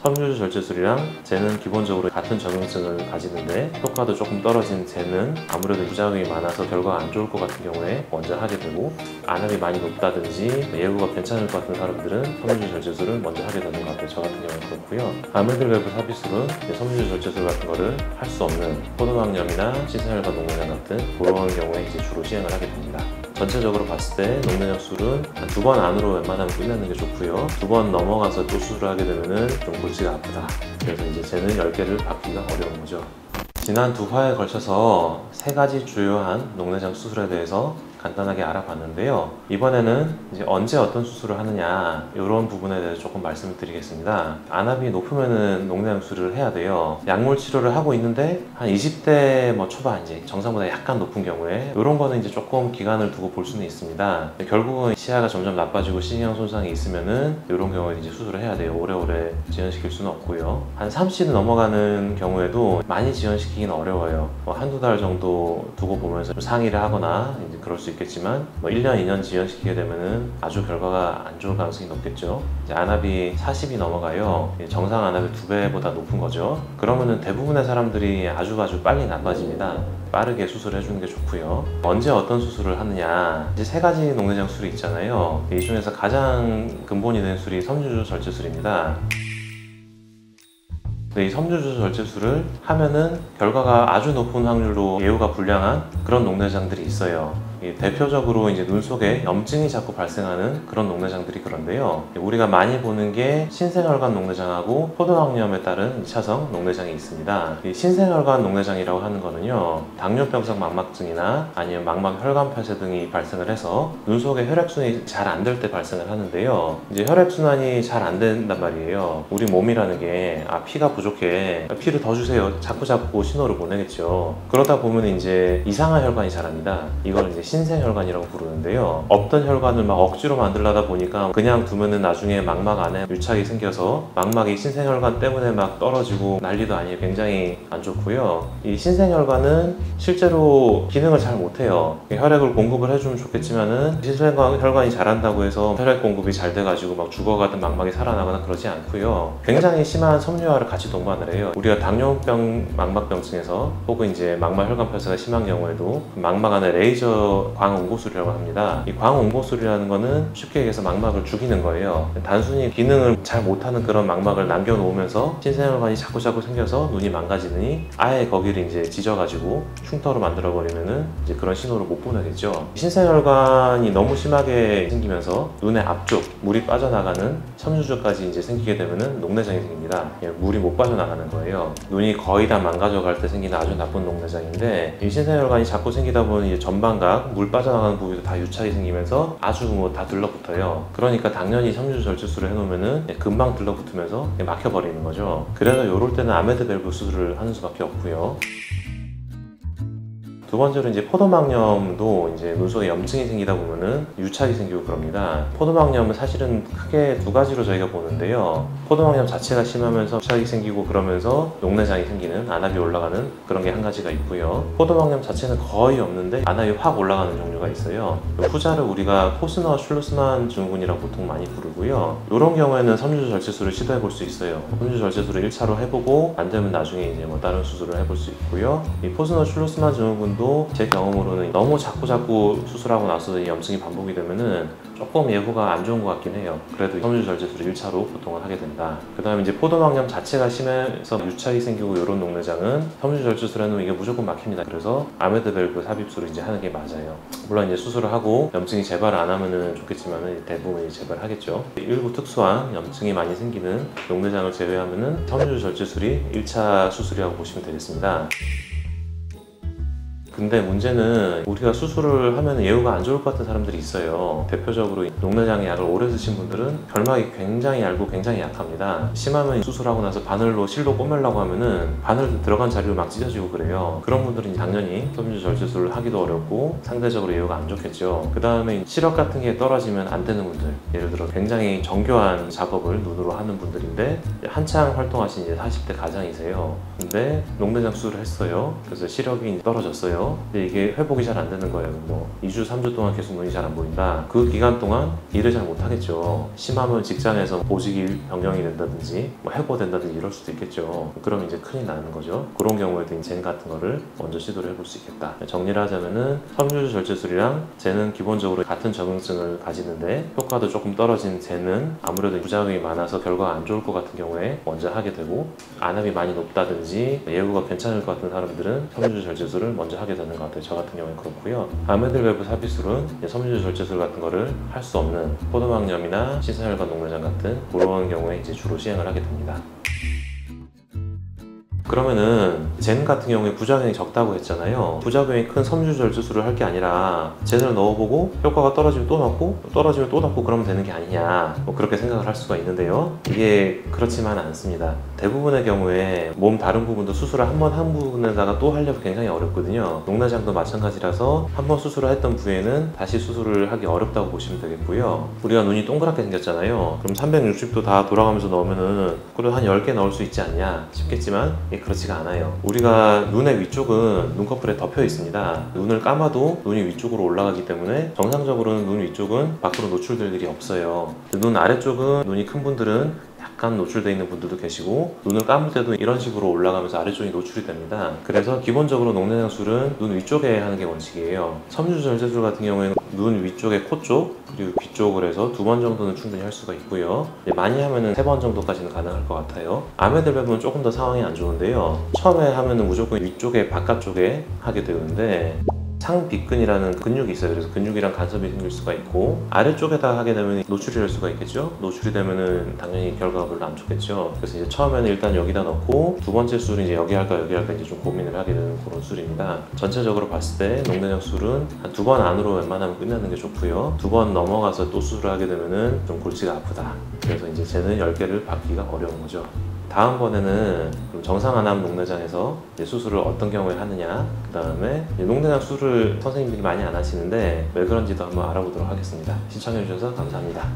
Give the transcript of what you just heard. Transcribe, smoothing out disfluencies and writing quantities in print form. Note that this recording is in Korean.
섬유주 절제술이랑 쟤는 기본적으로 같은 적용성을 가지는데 효과도 조금 떨어진 쟤는 아무래도 부작용이 많아서 결과가 안 좋을 것 같은 경우에 먼저 하게 되고, 안압이 많이 높다든지 예후가 괜찮을 것 같은 사람들은 섬유주 절제술을 먼저 하게 되는 것 같아요. 저 같은 경우는 그렇고요. 아메드밸브 삽입술은 섬유주 절제술 같은 거를 할 수 없는 포도막염이나 신생혈관 녹내장 같은 그런 경우에 이제 주로 시행을 하게 됩니다. 전체적으로 봤을 때 녹내장 수술은 한 2번 안으로 웬만하면 끝내는 게 좋고요. 2번 넘어가서 또 수술을 하게 되면은 좀 골치가 아프다. 그래서 이제 쟤는 10개를 받기가 어려운 거죠. 지난 2화에 걸쳐서 3가지 주요한 녹내장 수술에 대해서 간단하게 알아봤는데요. 이번에는 이제 언제 어떤 수술을 하느냐 이런 부분에 대해서 조금 말씀을 드리겠습니다. 안압이 높으면은 녹내장 수술을 해야 돼요. 약물 치료를 하고 있는데 한 20대 초반 이제 정상보다 약간 높은 경우에 이런 거는 이제 조금 기간을 두고 볼 수는 있습니다. 결국은 시야가 점점 나빠지고 신경 손상이 있으면은 이런 경우에 이제 수술을 해야 돼요. 오래오래 지연시킬 수는 없고요. 한 30이 넘어가는 경우에도 많이 지연시키기는 어려워요. 한두 달 정도 두고 보면서 상의를 하거나 이제 그럴 수 있겠지만 1년, 2년 지연시키게 되면은 아주 결과가 안 좋을 가능성이 높겠죠. 이제 안압이 40이 넘어가요. 정상 안압의 2배보다 높은 거죠. 그러면은 대부분의 사람들이 아주 빨리 나빠집니다. 빠르게 수술을 해주는 게 좋고요. 언제 어떤 수술을 하느냐, 이제 3가지 녹내장 수술이 있잖아요. 이 중에서 가장 근본이 되는 수술이 섬유주 절제술입니다. 이 섬유주 절제술을 하면은 결과가 아주 높은 확률로 예후가 불량한 그런 녹내장들이 있어요. 대표적으로 이제 눈 속에 염증이 자꾸 발생하는 그런 녹내장들이 그런데요. 우리가 많이 보는 게 신생혈관 녹내장하고 포도막염에 따른 2차성 녹내장이 있습니다. 이 신생혈관 녹내장이라고 하는 거는요, 당뇨병성 망막증이나 아니면 망막 혈관 폐쇄 등이 발생을 해서 눈 속에 혈액순환이 잘 안 될 때 발생을 하는데요. 이제 혈액순환이 잘 안 된단 말이에요. 우리 몸이라는 게 피가 부족해, 피를 더 주세요, 자꾸 신호를 보내겠죠. 그러다 보면 이제 이상한 혈관이 자랍니다. 이걸 이제 신생혈관이라고 부르는데요. 없던 혈관을 막 억지로 만들려다 보니까 그냥 두면은 나중에 망막 안에 유착이 생겨서 망막이 신생혈관 때문에 막 떨어지고 난리도 아니에요. 굉장히 안 좋고요. 이 신생혈관은 실제로 기능을 잘 못해요. 혈액을 공급을 해주면 좋겠지만은 신생혈관이 잘한다고 해서 혈액 공급이 잘 돼가지고 막 죽어가던 망막이 살아나거나 그러지 않고요. 굉장히 심한 섬유화를 같이 동반을 해요. 우리가 당뇨병 망막병증에서 혹은 이제 망막 혈관 폐쇄가 심한 경우에도 망막 안에 레이저 광옹고술이라고 합니다. 이 광옹고술이라는 거는 쉽게 얘기해서 망막을 죽이는 거예요. 단순히 기능을 잘 못하는 그런 망막을 남겨놓으면서 신생혈관이 자꾸 생겨서 눈이 망가지느니 아예 거기를 이제 지져가지고 흉터로 만들어버리면은 이제 그런 신호를 못 보내겠죠. 신생혈관이 너무 심하게 생기면서 눈의 앞쪽 물이 빠져나가는 섬유주까지 이제 생기게 되면은 녹내장이 생깁니다. 물이 못 빠져나가는 거예요. 눈이 거의 다 망가져갈 때 생기는 아주 나쁜 녹내장인데, 이 신생혈관이 자꾸 생기다 보면 이제 전방각 물 빠져나가는 부위도 다 유착이 생기면서 아주 다 들러붙어요. 그러니까 당연히 섬유주 절제술을 해놓으면은 금방 들러붙으면서 막혀버리는 거죠. 그래서 이럴 때는 아메드밸브 수술을 하는 수밖에 없고요. 두 번째로 이제 포도막염도 이제 눈 속에 염증이 생기다 보면은 유착이 생기고 그럽니다. 포도막염은 사실은 크게 2가지로 저희가 보는데요. 포도막염 자체가 심하면서 유착이 생기고 그러면서 녹내장이 생기는, 안압이 올라가는 그런 게 한 가지가 있고요. 포도막염 자체는 거의 없는데 안압이 확 올라가는 종류가 있어요. 후자를 우리가 포스너 슐루스만 증후군이라고 보통 많이 부르고요. 이런 경우에는 섬유주 절제술을 시도해 볼 수 있어요. 섬유주 절제술을 1차로 해보고 안 되면 나중에 이제 다른 수술을 해볼 수 있고요. 이 포스너 슐루스만 증후군도 제 경험으로는 너무 자꾸 수술하고 나서 이 염증이 반복이 되면은 조금 예후가 안 좋은 것 같긴 해요. 그래도 섬유주 절제술을 1차로 보통은 하게 된다. 그 다음에 이제 포도막염 자체가 심해서 유착이 생기고 이런 녹내장은 섬유주 절제술 해놓으면 이게 무조건 막힙니다. 그래서 아메드밸브 삽입술을 이제 하는 게 맞아요. 물론 이제 수술을 하고 염증이 재발을 안 하면은 좋겠지만은 대부분이 재발하겠죠. 일부 특수한 염증이 많이 생기는 녹내장을 제외하면은 섬유주 절제술이 1차 수술이라고 보시면 되겠습니다. 근데 문제는 우리가 수술을 하면 예후가 안 좋을 것 같은 사람들이 있어요. 대표적으로 녹내장의 약을 오래 드신 분들은 결막이 굉장히 얇고 굉장히 약합니다. 심하면 수술하고 나서 바늘로 실로 꼬매려고 하면은 바늘 들어간 자리로 막 찢어지고 그래요. 그런 분들은 당연히 섬유주 절제술을 하기도 어렵고 상대적으로 예후가 안 좋겠죠. 그 다음에 시력 같은 게 떨어지면 안 되는 분들, 예를 들어 굉장히 정교한 작업을 눈으로 하는 분들인데 한창 활동하신 이제 40대 가장이세요. 근데 녹내장 수술을 했어요. 그래서 시력이 떨어졌어요. 있어요. 근데 이게 회복이 잘 안 되는 거예요. 뭐 2주, 3주 동안 계속 눈이 잘 안 보인다. 그 기간 동안 일을 잘 못하겠죠. 심하면 직장에서 보직이 변경이 된다든지 뭐 해고된다든지 이럴 수도 있겠죠. 그러면 이제 큰일 나는 거죠. 그런 경우에도 젠 같은 거를 먼저 시도를 해볼 수 있겠다. 정리를 하자면은 섬유질 절제술이랑 젠은 기본적으로 같은 적응증을 가지는데 효과도 조금 떨어진 젠은 아무래도 부작용이 많아서 결과가 안 좋을 것 같은 경우에 먼저 하게 되고, 안압이 많이 높다든지 예후가 괜찮을 것 같은 사람들은 섬유질 절제술을 먼저 하게 되는 것 같아요. 저 같은 경우에 그렇고요. 아메들베브 삽입술은 섬유질 절제술 같은 거를 할 수 없는 포도막염이나 시사혈관 녹내장 같은 그런 경우에 이제 주로 시행을 하게 됩니다. 그러면은 젠 같은 경우에 부작용이 적다고 했잖아요. 부작용이 큰 섬유질 절제술을 할 게 아니라 젠을 넣어보고 효과가 떨어지면 또 넣고 떨어지면 또 넣고 그러면 되는 게 아니냐, 뭐 그렇게 생각을 할 수가 있는데요. 이게 그렇지만 않습니다. 대부분의 경우에 몸 다른 부분도 수술을 한 번 한 부분에다가 또 하려면 굉장히 어렵거든요. 녹내장도 마찬가지라서 한 번 수술을 했던 부위에는 다시 수술을 하기 어렵다고 보시면 되겠고요. 우리가 눈이 동그랗게 생겼잖아요. 그럼 360도 다 돌아가면서 넣으면은 그래도 한 10개 넣을 수 있지 않냐 싶겠지만 그렇지가 않아요. 우리가 눈의 위쪽은 눈꺼풀에 덮여 있습니다. 눈을 감아도 눈이 위쪽으로 올라가기 때문에 정상적으로는 눈 위쪽은 밖으로 노출될 일이 없어요. 눈 아래쪽은 눈이 큰 분들은 약간 노출되어 있는 분들도 계시고, 눈을 감을 때도 이런 식으로 올라가면서 아래쪽이 노출이 됩니다. 그래서 기본적으로 녹내장술은 눈 위쪽에 하는 게 원칙이에요. 섬유질 절제술 같은 경우에는 눈 위쪽에 코 쪽 그리고 귀 쪽을 해서 2번 정도는 충분히 할 수가 있고요. 많이 하면은 3번 정도까지는 가능할 것 같아요. 아메들베브는 조금 더 상황이 안 좋은데요. 처음에 하면은 무조건 위쪽에 바깥쪽에 하게 되는데 상비근이라는 근육이 있어요. 그래서 근육이랑 간섭이 생길 수가 있고, 아래쪽에다 하게 되면 노출이 될 수가 있겠죠. 노출이 되면은 당연히 결과가 별로 안 좋겠죠. 그래서 이제 처음에는 일단 여기다 넣고, 두 번째 술은 이제 여기 할까 이제 좀 고민을 하게 되는 그런 술입니다. 전체적으로 봤을 때 녹내장 술은 한 2번 안으로 웬만하면 끝내는 게 좋고요. 2번 넘어가서 또 술을 하게 되면은 좀 골치가 아프다. 그래서 이제 쟤는 10개를 받기가 어려운 거죠. 다음번에는 정상 안암 녹내장에서 수술을 어떤 경우에 하느냐, 그 다음에 녹내장 술을 선생님들이 많이 안 하시는데 왜 그런지도 한번 알아보도록 하겠습니다. 시청해주셔서 감사합니다.